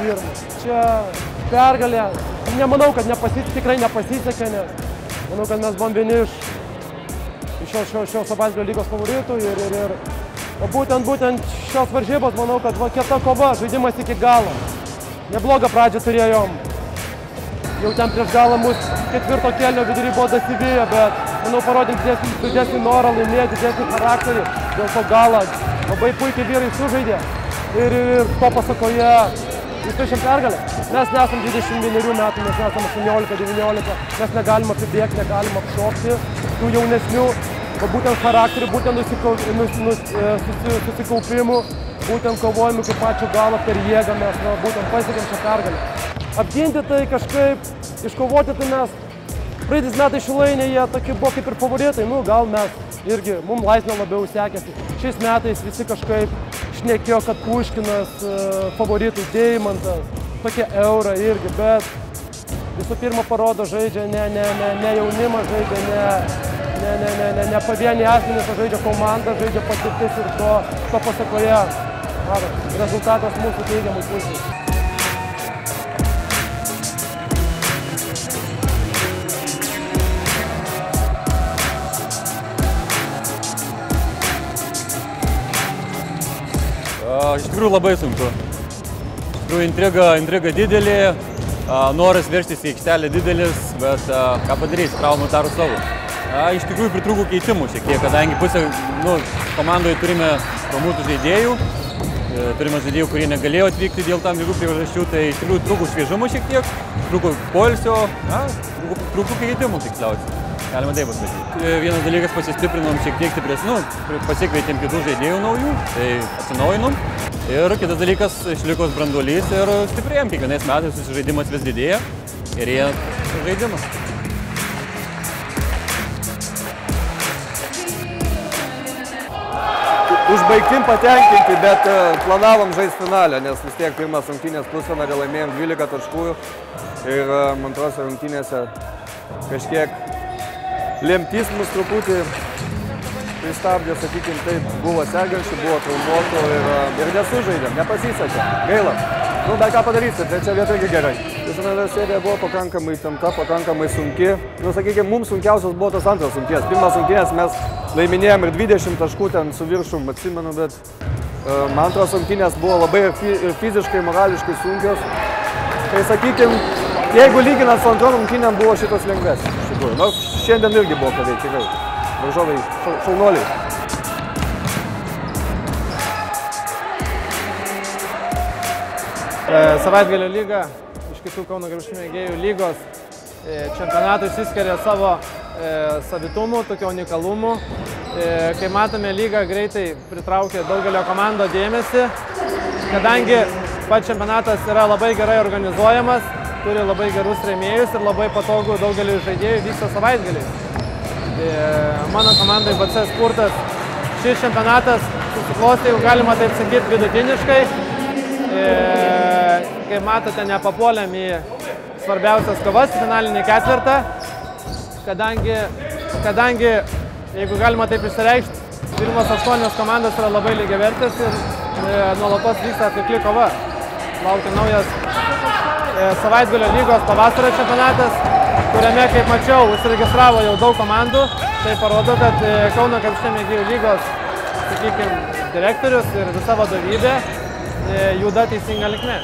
pirma. Čia pergalė. Nemanau, kad tikrai nepasisekė, nes manau, kad mes buvom vieni iš šio savaitgalio lygos favoritų ir būtent šios varžybos, manau, kad kieta kova, žaidimas iki galo. Neblogą pradžią turėjom. Jau ten prieš galą mus ketvirto kėlinio vidury buvo dasiviję, bet manau, parodėm didesnį norą laimėti, didesnį charakterį. Dėl to galą labai puikiai vyrai sužaidė ir to pasakoje išpešėm pergalę. Mes nesam 21 metų, mes nesam 18-19, mes negalim apibėgti, negalim apšokti tų jaunesnių, būtent charakterių, būtent susikaupimų, būtent kovojimų iki pačio galo per jėgą mes būtent pasiekėm šią pergalę. Apginti tai kažkaip, iškovoti tai mes praeitais metais Šilainėje tokie buvo kaip ir favoritai, gal mes irgi, mums laisvė labiau sekėsi. Šiais metais visi kažkaip šnekėjo, kad Puškinas favoritų, Deimantas, tokie Eurą irgi, bet visų pirma parodo žaidžia ne jaunimą, žaidžia ne pavieniai asmenys, o žaidžia komanda, žaidžia patirtis ir to pasakoje rezultatas mūsų teigiamai pusės. Iš tikrųjų labai sunku. Iš tikrųjų intriga didelė, noras veržtis į aikštelę didelis, bet ką padarysi, traumų daro savo. Iš tikrųjų pritrūko keitimų šiek tiek, kadangi pusę komandoje turime traumuotų žaidėjų, turime žaidėjų, kurie negalėjo atvykti dėl tam tikrų priežasčių, tai iš tikrųjų trūko šviežumo šiek tiek, trūko poilsio, trūko keitimų tiksliausiai. Galima taip pasakyti. Vienas dalykas, pasistiprinom šiek tiek stipresnių, pasikvietėm kitų žaidėjų naujų, tai atsinaujinom. Ir kitas dalykas, išlikos branduolys ir stiprėjom. Kiekvienais metais susižaidimas vis didėja ir jie žaidimas. Užbaigtim patenkinti, bet planavom žaisti finalę, nes vis tiek pirmas rungtynės pusfinalį laimėjom 12 taškų ir antrose rungtynėse kažkiek lemtis mus truputį pristabdė, sakykim, taip, buvo sergančių, buvo traumuotų ir nesužaidėm, nepasisekė, gaila. Bet ką padarysi, trečia vieta irgi gerai. Visą serija buvo pakankamai įtempta, pakankamai sunki. Sakykim, mums sunkiausias buvo tas antras rungtynės. Pirmas rungtynės mes laiminėjom ir 20 taškų ten su viršum, atsimenu, bet antras rungtynės buvo labai ir fiziškai, morališkai sunkios. Tai sakykim, jeigu lyginant su antrom rungtynėm buvo šitas lengvesnis, iš tikrųjų. Nors šiandien irgi buvo ką veikti, tikrai. Varžovai šaunuoliai. Savaitgalio lyga iš kitų Kauno Krepšinio mėgėjų lygos čempionatų išsiskiria savo savitumu, tokio unikalumu. Kai matome, lyga greitai pritraukia daugelio komando dėmesį, kadangi pats čempionatas yra labai gerai organizuojamas, turi labai gerus rėmėjus ir labai patogų daugeliu žaidėjų vyksta savaitgaliais. Mano komandai BC Spurtas šis čempionatas susiklostė, jau galima taip sakyti, vidutiniškai. Kaip matote, nepapuolėm į svarbiausias kovas, finalinį ketvirtą, kadangi, jeigu galima taip išsireikšti, pirmos 8 komandos yra labai lygiavertės ir nuolatos vyksta atkakli kova. Laukia naujas savaitgalio lygos pavasario čempionatas, kuriame, kaip mačiau, užsiregistravo jau daug komandų. Tai parodo, kad Kauno Krepšinio mėgėjų lygos, sakykime, direktorius ir visa vadovybė juda teisinga linkme.